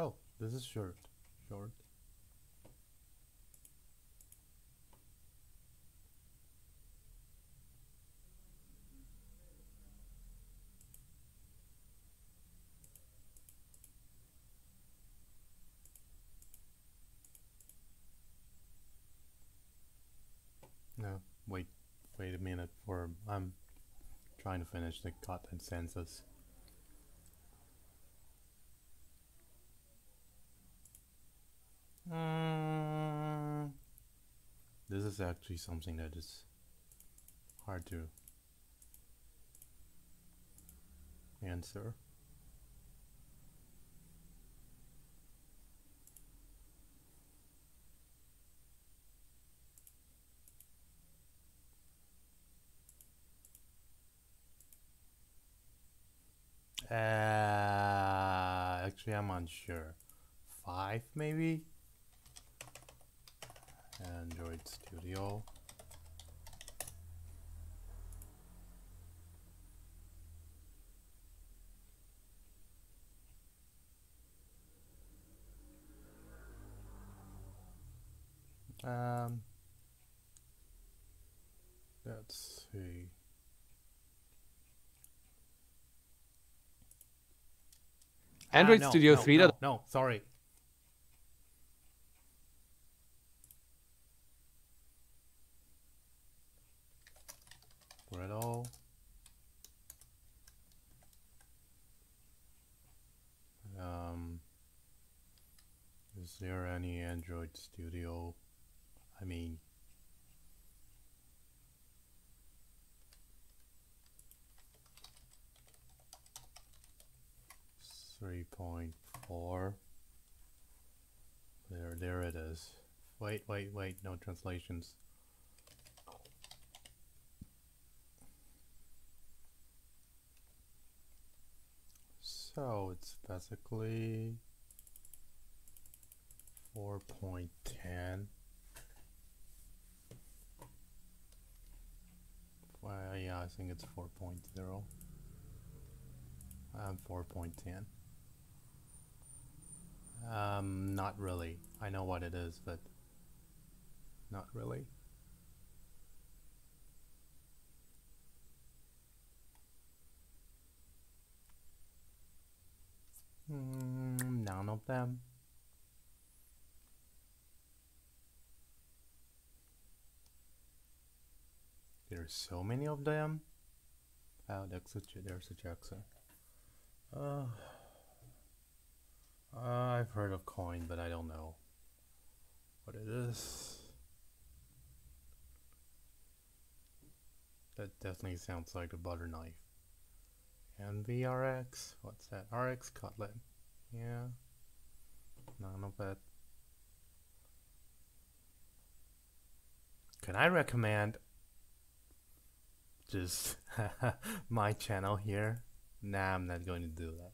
Oh, this is short. No, wait a minute. I'm trying to finish the Kotlin census. This is actually something that is hard to answer. Actually, I'm unsure. 5 maybe? Android Studio. Let's see. Android Studio 3. No, sorry. Gradle. Is there any Android Studio? I mean, .4. There it is. Wait, no translations. So it's basically 4.10. Well, yeah, I think it's 4.0. 4.10. Not really. I know what it is, but not really. None of them. There's so many of them. Oh, there's a Jackson. I've heard of Coin, but I don't know what it is. That definitely sounds like a butter knife. NVRX, what's that? RX Kotlin. Yeah, none of it. Can I recommend just my channel here? Nah, I'm not going to do that.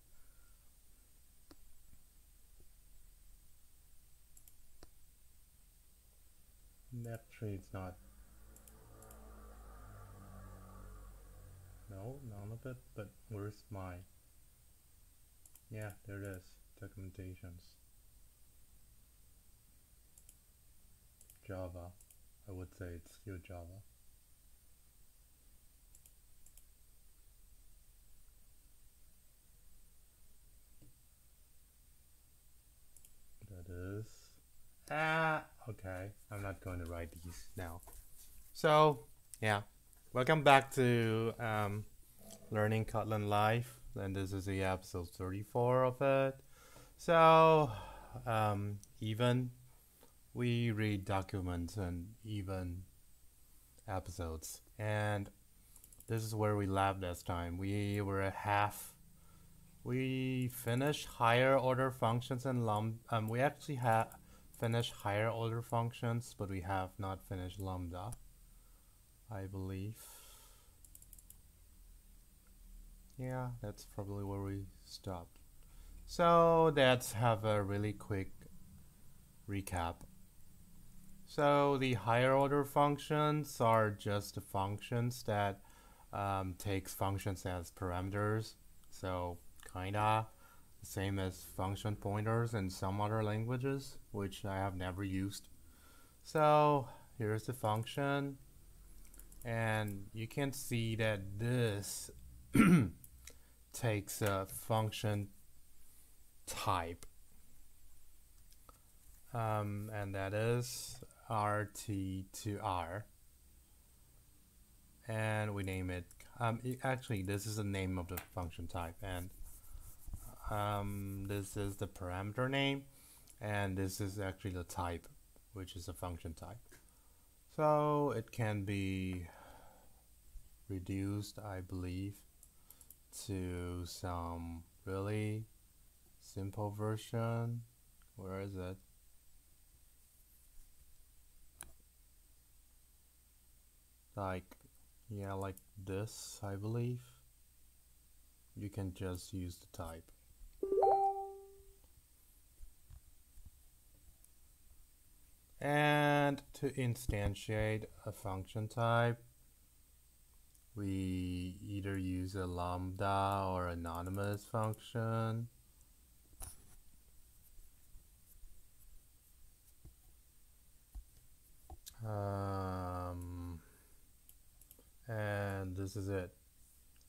Actually, it's not. No, none of it. But where's my? Yeah, there it is. Documentations. Java. I would say it's still Java. That is. Okay. I'm not going to write these now. So, yeah. Welcome back to Learning Kotlin Live. And this is the episode 34 of it. So, even we read documents and even episodes. And this is where we left last time. We were at half. We finished higher order functions and we actually have finished higher order functions, but we have not finished Lambda, I believe. Yeah, that's probably where we stopped. So let's have a really quick recap. So the higher order functions are just the functions that takes functions as parameters. So kinda the same as function pointers in some other languages, which I have never used. So here's the function, and you can see that this takes a function type, and that is rt2r, and we name it. Actually, this is the name of the function type, and this is the parameter name, and this is actually the type, which is a function type. So it can be reduced, I believe, to some really simple version. Where is it? Like, yeah, like this, I believe. You can just use the type. And to instantiate a function type, we either use a lambda or anonymous function. And this is it.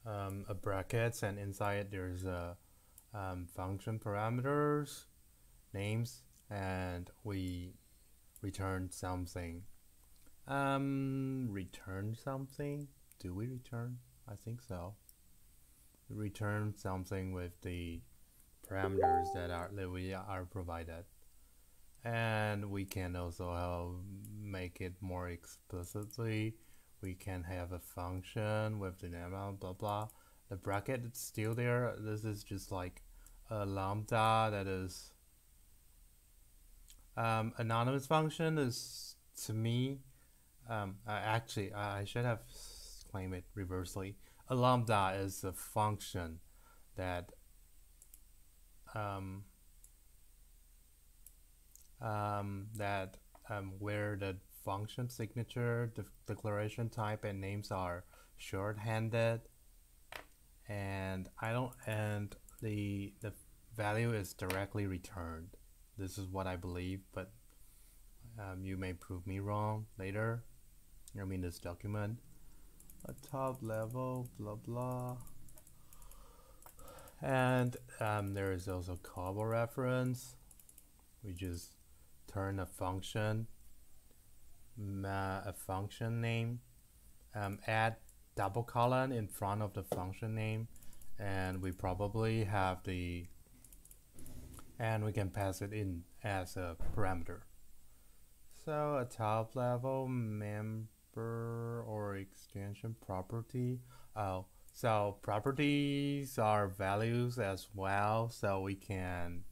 A brackets, and inside there's a function parameters, names, and we return something. Return something? Do we return? I think so. We return something with the parameters that we are provided, and we can also make it more explicitly. We can have a function with the name, blah blah. The bracket is still there. This is just like a lambda that is anonymous function is, to me, actually I should have claimed it reversely. A lambda is a function that where the function signature, declaration type, and names are short-handed, and the value is directly returned. This is what I believe, but you may prove me wrong later. I mean, this document. A top level, blah blah. And there is also cobble reference. We just turn a function name, add double colon in front of the function name, and we probably have and we can pass it in as a parameter. So a top level member or extension property. So properties are values as well, so we can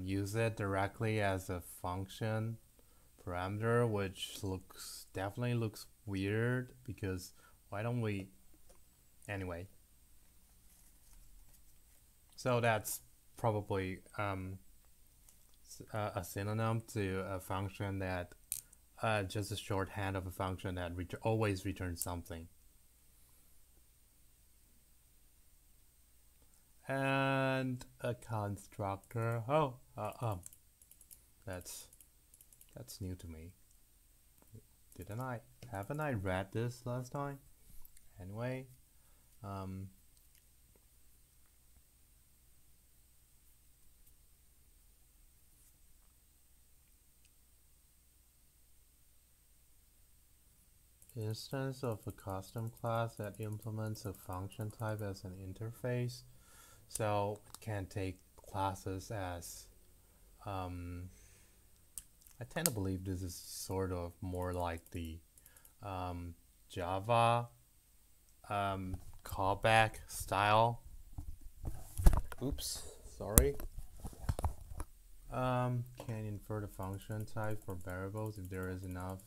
use it directly as a function parameter, which definitely looks weird, because why don't we anyway? So that's probably a synonym to a function that just a shorthand of a function that always returns something. And a constructor. That's new to me. Haven't I read this last time? Anyway, instance of a custom class that implements a function type as an interface. So it can take classes as I tend to believe this is sort of more like the Java callback style. Oops, sorry. Can infer the function type for variables if there is enough.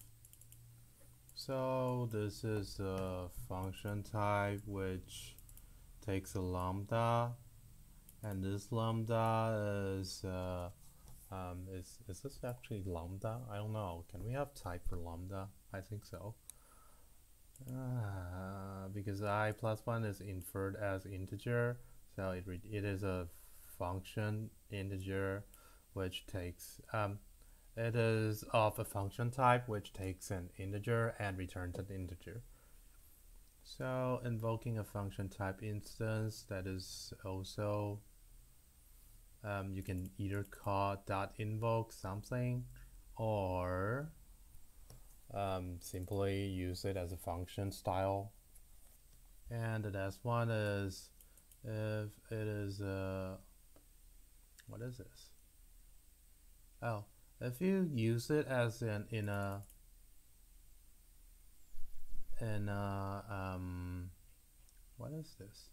So this is a function type which takes a lambda, and this lambda is this actually lambda? I don't know. Can we have type for lambda? I think so. Because I plus 1 is inferred as integer, so it is a function integer, which takes it is of a function type which takes an integer and returns an integer. So invoking a function type instance, that is also you can either call .invoke something or simply use it as a function style. And the last one is if it is what is this? Oh, if you use it as in a what is this?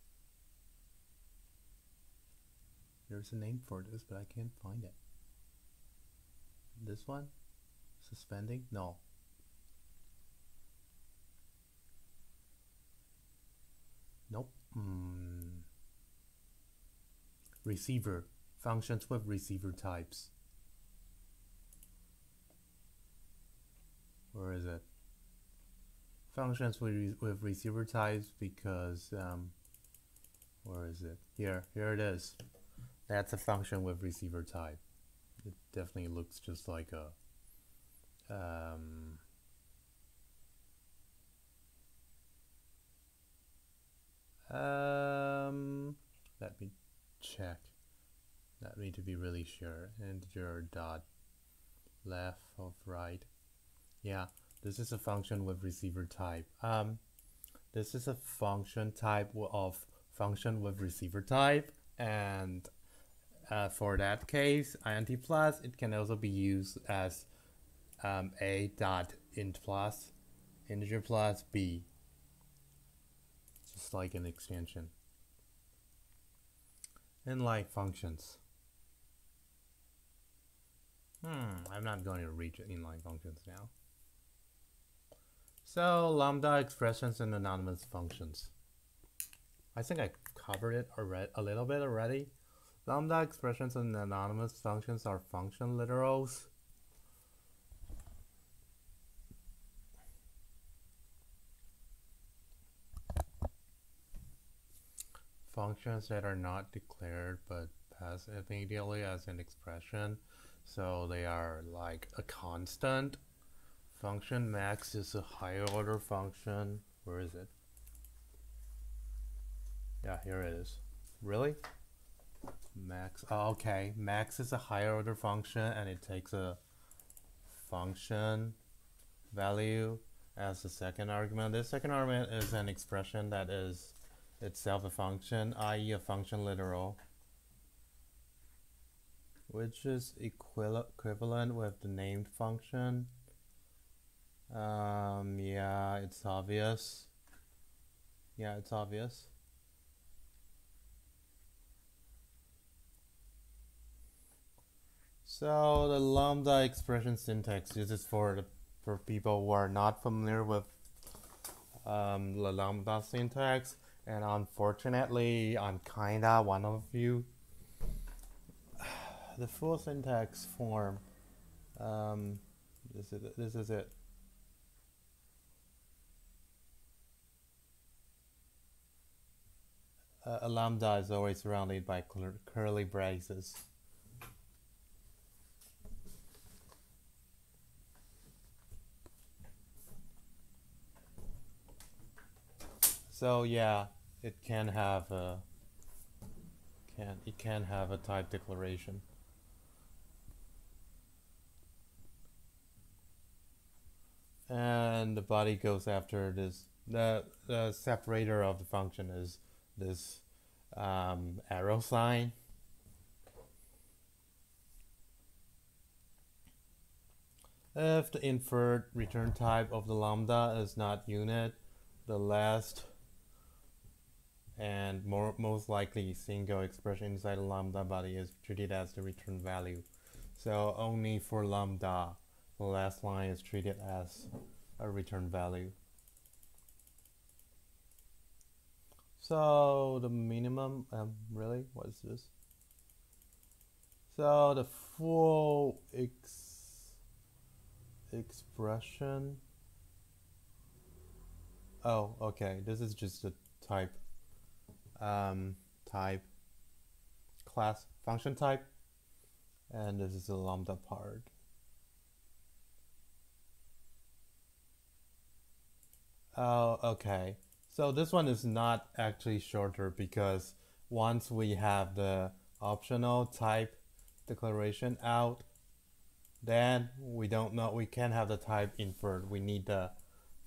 There's a name for this, but I can't find it. This one? Suspending? No. Nope. Receiver. Functions with receiver types. Where is it? Functions with receiver types, because where is it? Here it is. That's a function with receiver type. It definitely looks just like a let me check. Let me to be really sure. Integer dot left of right. Yeah, this is a function with receiver type. This is a function type of function with receiver type, and for that case, int plus, it can also be used as a dot int plus integer plus b, just like an extension. Inline functions. I'm not going to reach inline functions now. So lambda expressions and anonymous functions. I think I covered it a little bit already. Lambda expressions and anonymous functions are function literals. Functions that are not declared but pass immediately as an expression. So they are like a constant. Function max is a higher order function. Where is it? Yeah, here it is. Really? Max. Oh, okay. Max is a higher order function, and it takes a function value as the second argument. This second argument is an expression that is itself a function, i.e. a function literal, which is equivalent with the named function. Yeah, it's obvious. Yeah, it's obvious. So the lambda expression syntax, this is for people who are not familiar with the lambda syntax, and unfortunately I'm kinda one of you. The full syntax form, this is it. A lambda is always surrounded by curly braces. So yeah, it can have a type declaration. And the body goes after this. The separator of the function is this arrow sign. If the inferred return type of the lambda is not unit, the last and most likely single expression inside the lambda body is treated as the return value. So only for lambda, the last line is treated as a return value. So the minimum, really, what is this? So the full expression. Oh, okay. This is just a type class function type, and this is the lambda part. Oh, okay. So this one is not actually shorter because once we have the optional type declaration out, then we can't have the type inferred. We need the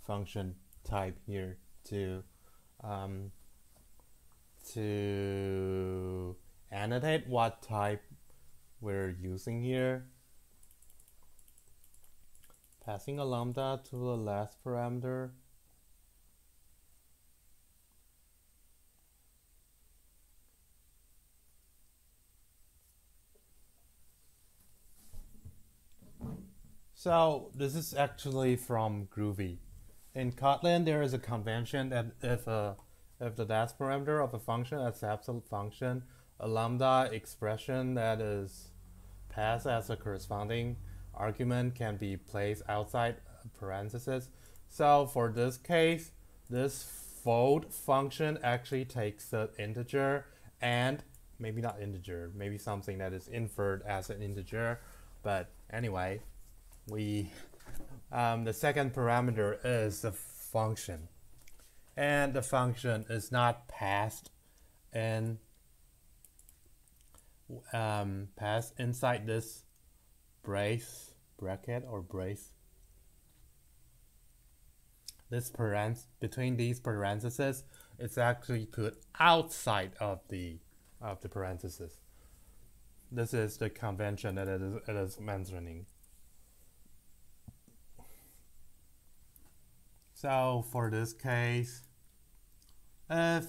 function type here to annotate what type we're using here. Passing a lambda to the last parameter. So this is actually from Groovy. In Kotlin, there is a convention that if the last parameter of a function accepts a function, a lambda expression that is passed as a corresponding argument can be placed outside parentheses. So for this case, this fold function actually takes an integer and maybe not integer, maybe something that is inferred as an integer. But anyway, the second parameter is the function, and the function is not passed passed inside this bracket or brace. This between these parentheses, it's actually put outside of the parentheses. This is the convention that it is mentioning. So for this case, if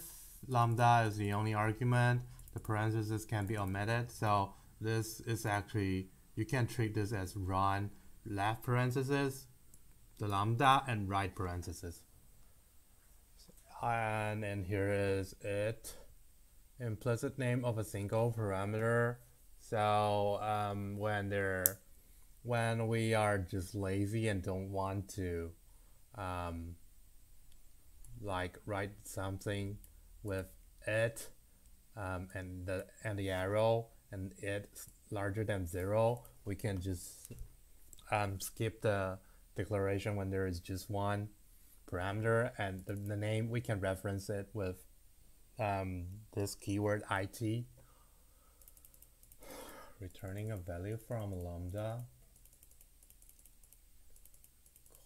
lambda is the only argument, the parentheses can be omitted. So this is actually, you can treat this as run left parenthesis, the lambda, and right parenthesis. And here is it, implicit name of a single parameter. So when we are just lazy and don't want to like write something with it and the arrow and it's larger than 0, we can just skip the declaration when there is just one parameter, and the name we can reference it with this keyword it, returning a value from a lambda.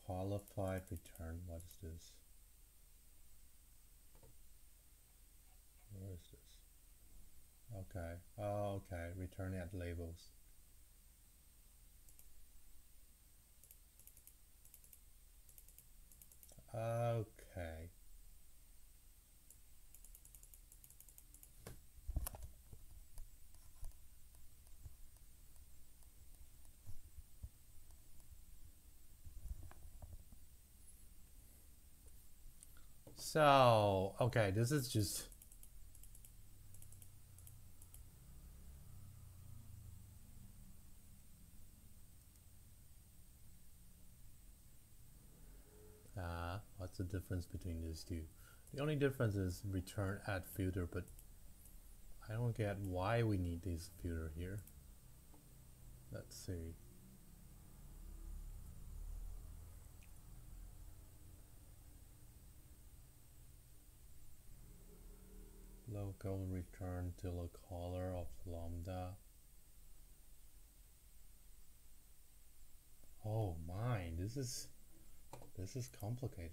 Qualified return, what is this? Where is this? Okay, oh, okay, return at labels. Okay. So, okay, this is just what's the difference between these two? The only difference is return at filter, but I don't get why we need this filter here. Let's see. Local return to the caller of lambda. Oh my, this is complicated.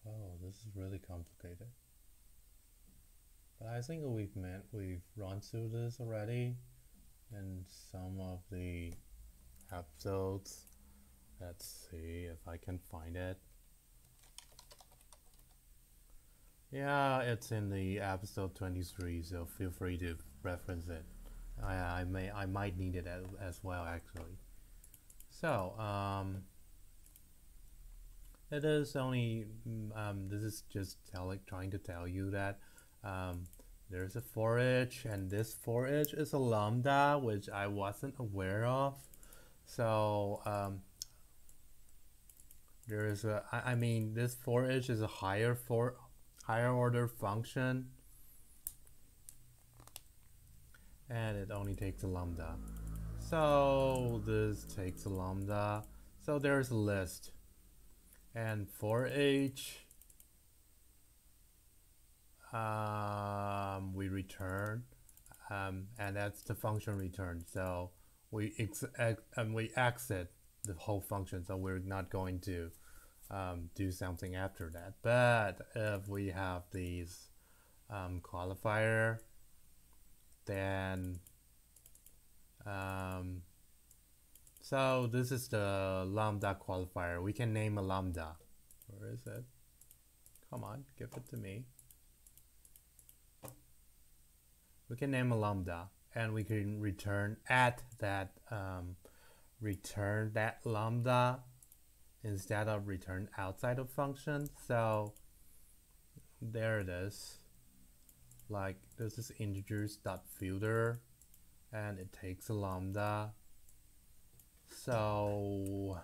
Oh, this is really complicated. But I think we've run through this already in some of the episodes. Let's see if I can find it. Yeah, it's in the episode 23, so feel free to reference it. I might need it as well, actually. So it is only this is just trying to tell you that there's a for each, and this for each is a lambda, which I wasn't aware of. So there is a, I mean, this for each is a higher order function, and it only takes a lambda. So this takes a lambda. So there's a list, and for each we return, and that's the function return. So we exit the whole function. So we're not going to do something after that. But if we have these qualifier, then so this is the lambda qualifier. We can name a lambda. Where is it? Come on, give it to me. We can name a lambda, and we can return at that return that lambda instead of return outside of function. So there it is. Like this is integers.filter, and it takes a lambda. So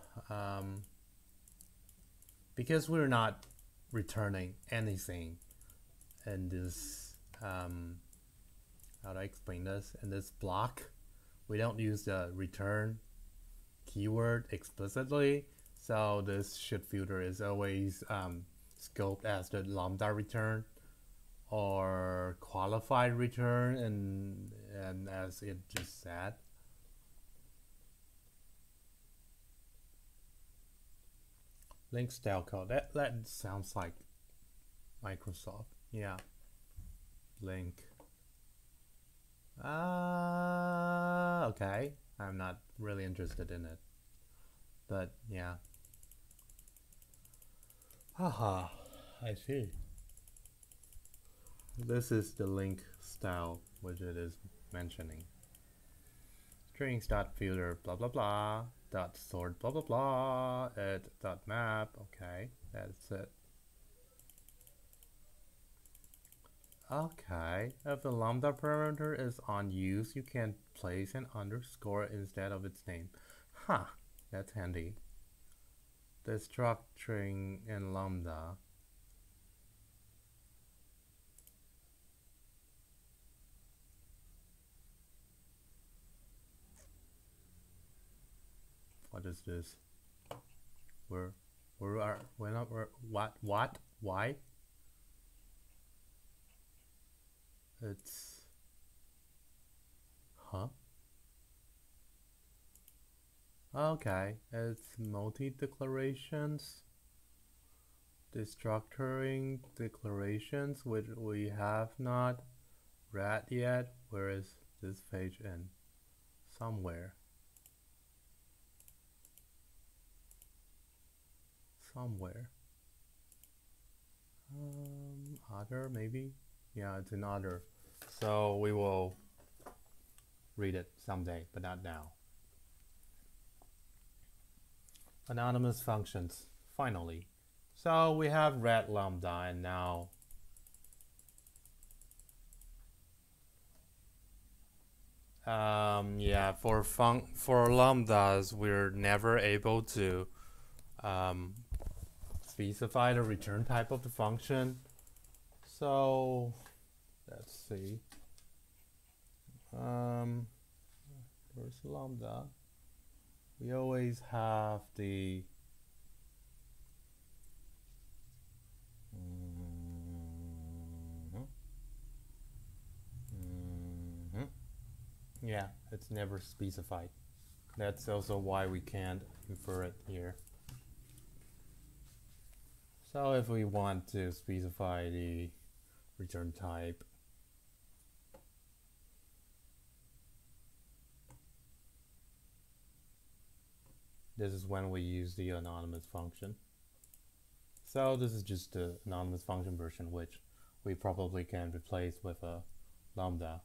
because we're not returning anything in this how do I explain this? In this block, we don't use the return keyword explicitly, so this should filter is always scoped as the lambda return or qualified return, and as it just said. Link style code. That sounds like Microsoft. Yeah. Link. Okay. I'm not really interested in it. But yeah. Haha. I see. This is the link style which it is mentioning. Strings.filter blah blah blah dot sort blah blah blah at dot map. Okay, that's it. Okay, if the lambda parameter is on use, you can place an underscore instead of its name. Huh, that's handy. The structuring in lambda. What is this? Where what? Why? It's, huh? Okay, it's multi-declarations, destructuring declarations, which we have not read yet. Where is this page in? Somewhere. Other maybe? Yeah, it's in other. So we will read it someday, but not now. Anonymous functions, finally. So we have read lambda, and now yeah, for lambdas we're never able to specify the return type of the function. So let's see. Where's lambda? We always have the yeah, it's never specified. That's also why we can't infer it here. So if we want to specify the return type, this is when we use the anonymous function. So this is just the anonymous function version, which we probably can replace with a lambda.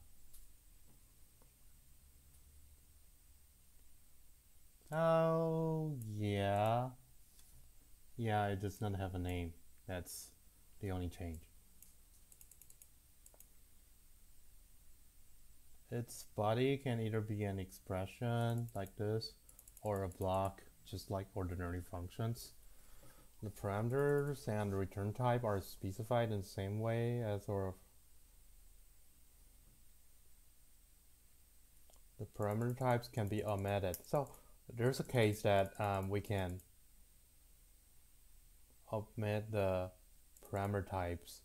Oh, yeah. Yeah, it does not have a name. That's the only change. its body can either be an expression like this or a block, just like ordinary functions. The parameters and the return type are specified in the same way as the parameter types can be omitted. So there's a case that we can omit the parameter types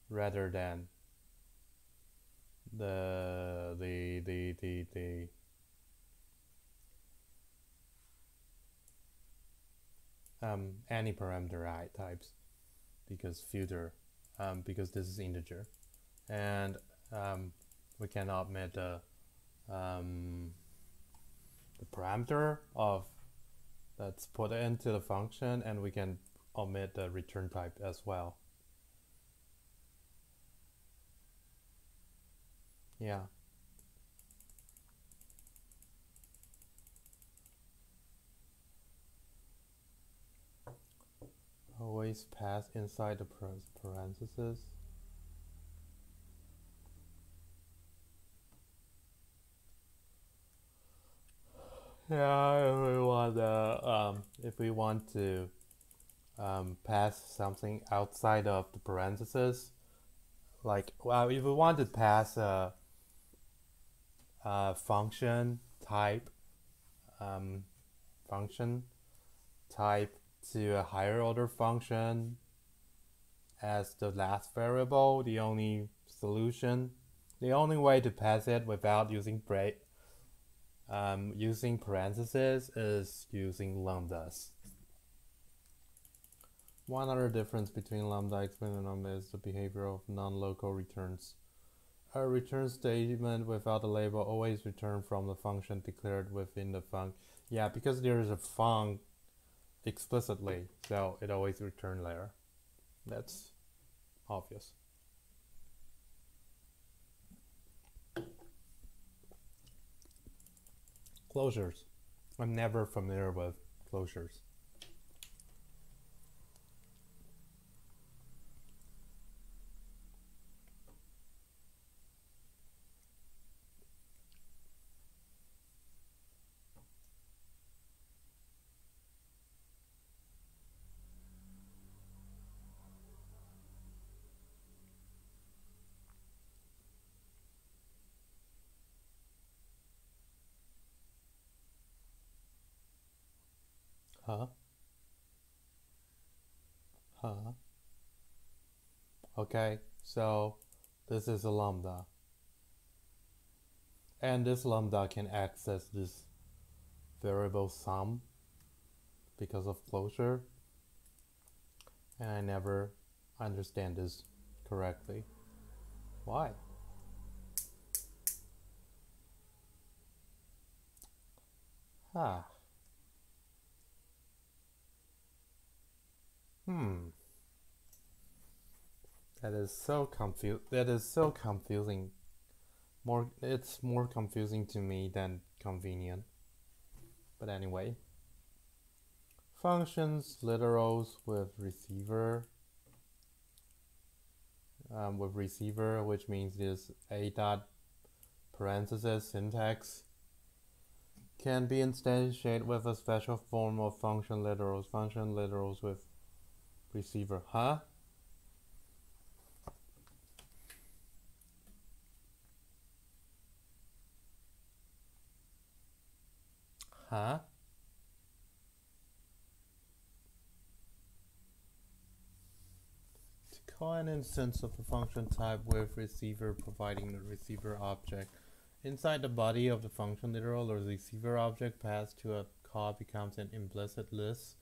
rather than any parameter types, because because this is integer, and we can omit the parameter of that's put into the function, and we can omit the return type as well. Yeah. Always pass inside the parentheses. Yeah, if we want to pass something outside of the parentheses, like if we want to pass a function type to a higher order function as the last variable, the only way to pass it without using parentheses is using lambdas. One other difference between lambda and lambda is the behavior of non-local returns. A return statement without a label always returns from the function declared within the func. Yeah, because there is a func explicitly, so it always returns there. That's obvious. Closures. I'm never familiar with closures. Huh? Okay, so this is a lambda. And this lambda can access this variable sum because of closure. And I never understand this correctly. Why? That is so confusing. It's more confusing to me than convenient. But anyway. Functions, literals with receiver, which means this a dot parenthesis syntax, can be instantiated with a special form of function literals with receiver. Huh? To call an instance of a function type with receiver providing the receiver object inside the body of the function literal, or receiver object passed to a call becomes an implicit list.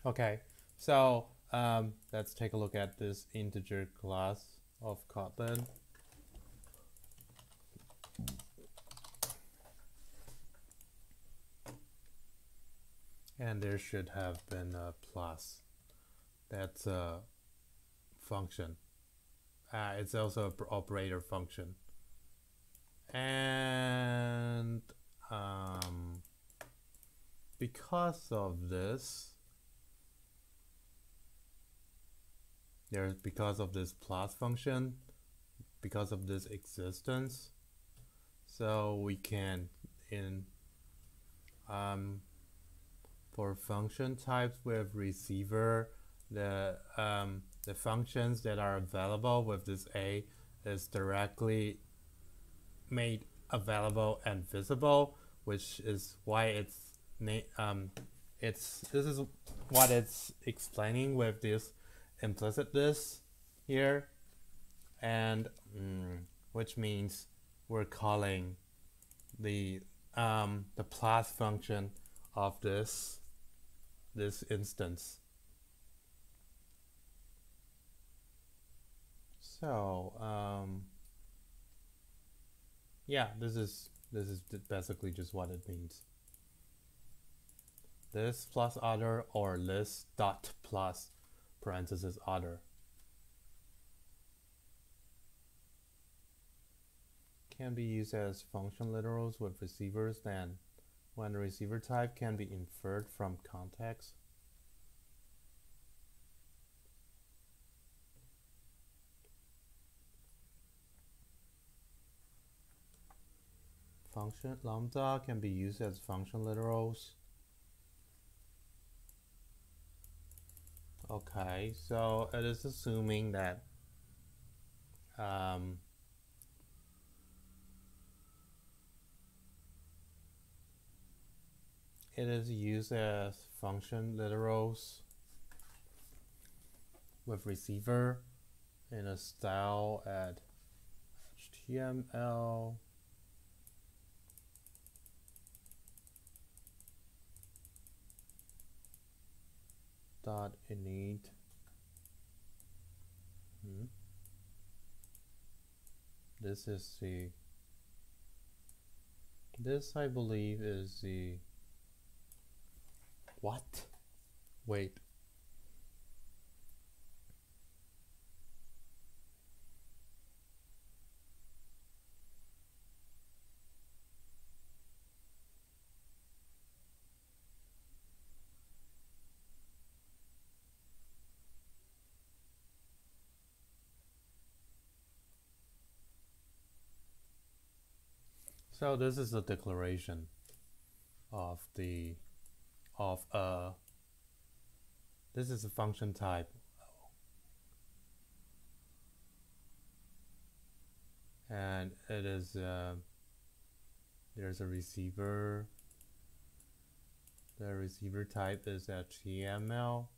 Okay, so let's take a look at this integer class of Kotlin. And there should have been a plus. That's a function. It's also an operator function. And because of this, because of this plus function, because of this existence. So we can for function types with receiver, the functions that are available with this A is directly made available and visible, which is why this is what it's explaining with this implicit this here, and which means we're calling the plus function of this instance. So yeah, this is basically just what it means. This plus other, or this dot plus parenthesis other. Can be used as function literals with receivers then when the receiver type can be inferred from context. Function lambda can be used as function literals. Okay, so it is assuming that it is used as function literals with receiver in a style at HTML dot init. This is this I believe is the what? Wait. So this is a declaration of this is a function type, and it is there's a receiver. The receiver type is HTML.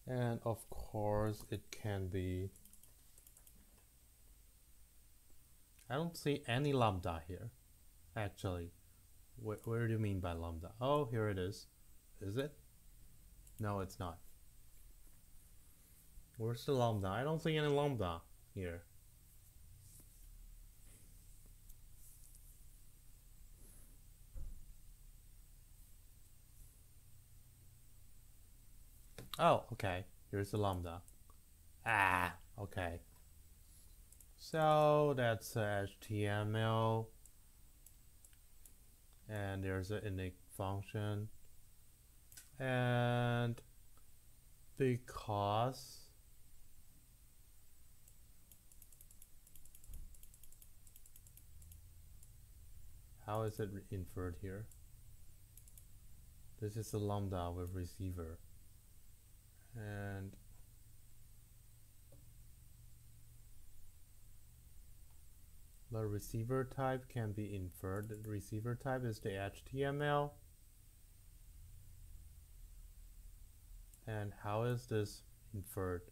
And of course it can be, I don't see any lambda here actually. Where do you mean by lambda? Oh, here it is. Is it? No, it's not. Where's the lambda? I don't see any lambda here. Oh, okay. Here's the lambda. Ah, okay. So that's HTML, and there's an init function, and because how is it inferred here? This is a lambda with receiver, and the receiver type can be inferred. The receiver type is the HTML. And how is this inferred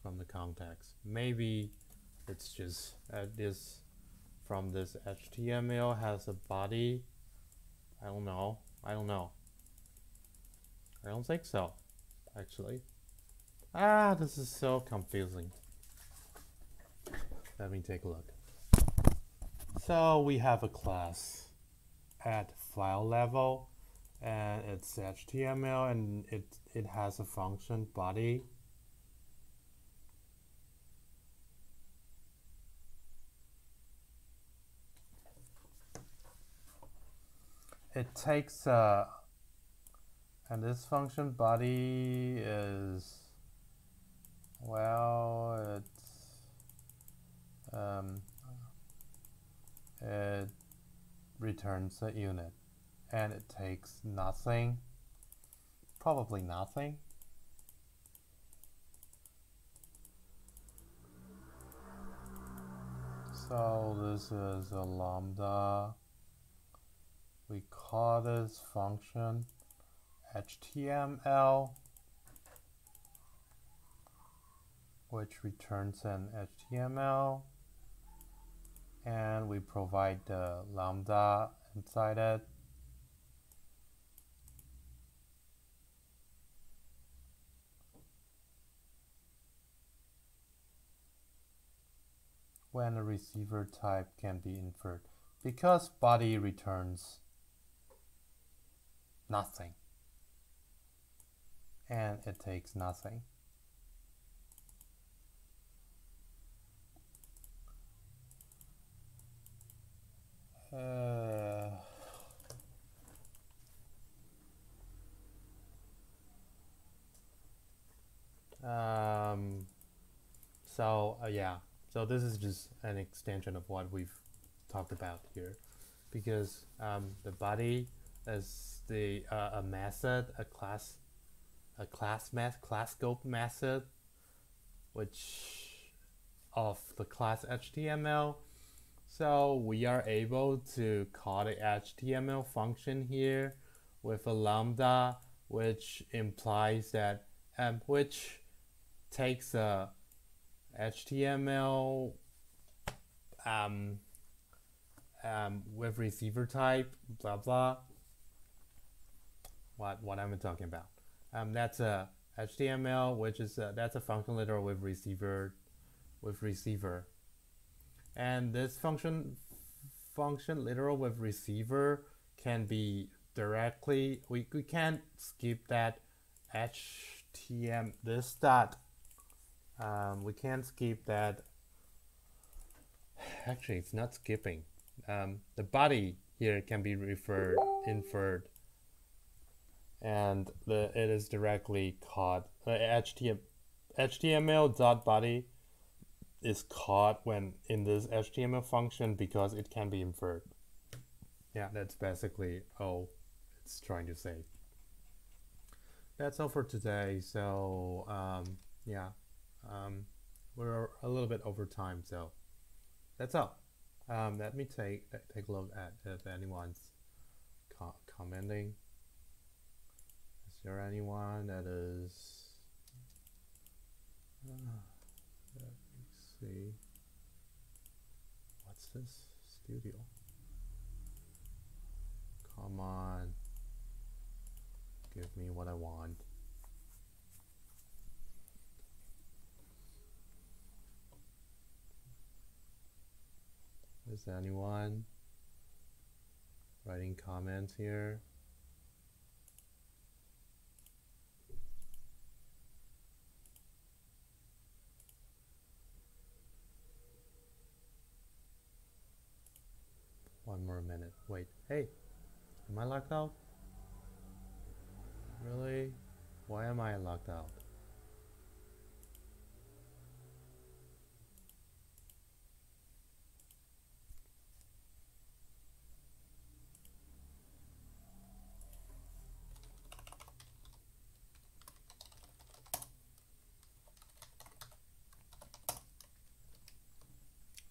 from the context? Maybe it's just this from this HTML has a body. I don't know. I don't think so, actually. This is so confusing. Let me take a look. So we have a class at file level, and it's HTML, and it has a function body. it takes and this function body is, well, it returns a unit, and it takes nothing, probably nothing. So this is a lambda. We call this function HTML, which returns an HTML, and we provide the lambda inside it. When a receiver type can be inferred, because body returns nothing and it takes nothing. Yeah, so this is just an extension of what we've talked about here, because the body is the a method, a class scope method, which of the class HTML. So we are able to call the HTML function here with a lambda, which implies that which takes a HTML with receiver type, blah blah. What am I talking about? That's a HTML, which is that's a function literal with receiver, and this function literal with receiver can be directly. We can't skip that HTML this dot. We can't skip that. Actually, it's not skipping. The body here can be inferred, and it is directly caught. HTML dot body is caught when in this HTML function because it can be inferred. Yeah, that's basically all it's trying to say. That's all for today. So yeah. We're a little bit over time, so that's all. Let me take a look at if anyone's commenting. Is there anyone that is? Let me see. What's this? Studio. Come on. Give me what I want. Is anyone writing comments here? One more minute. Wait, hey, am I locked out? Really? Why am I locked out?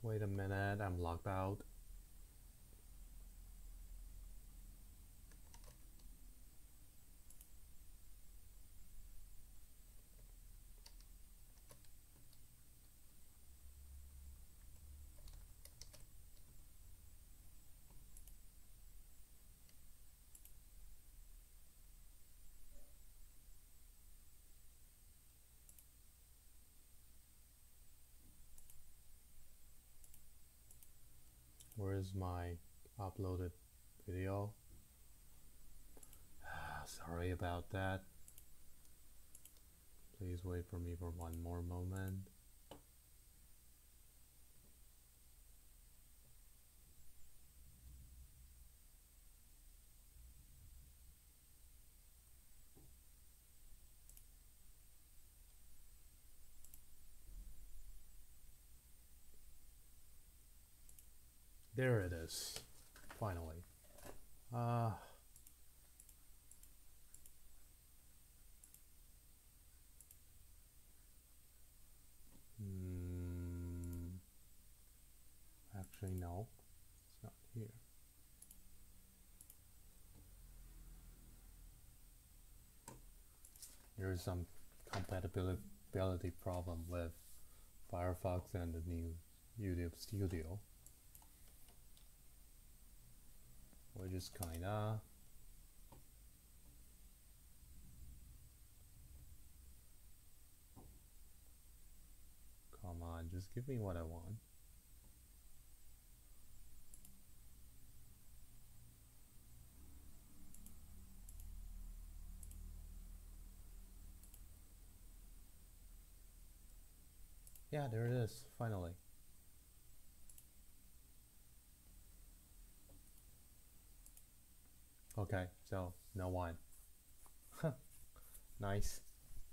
Wait a minute, I'm locked out. Where is my uploaded video? Sorry about that. Please wait for me for one more moment. there it is. Finally. Actually, no, it's not here. There is some compatibility problem with Firefox and the new YouTube Studio, which is kinda come on, just give me what I want. Yeah, there it is, finally. Okay, so no one. Nice.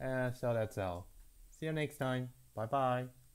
So that's all. See you next time. Bye bye.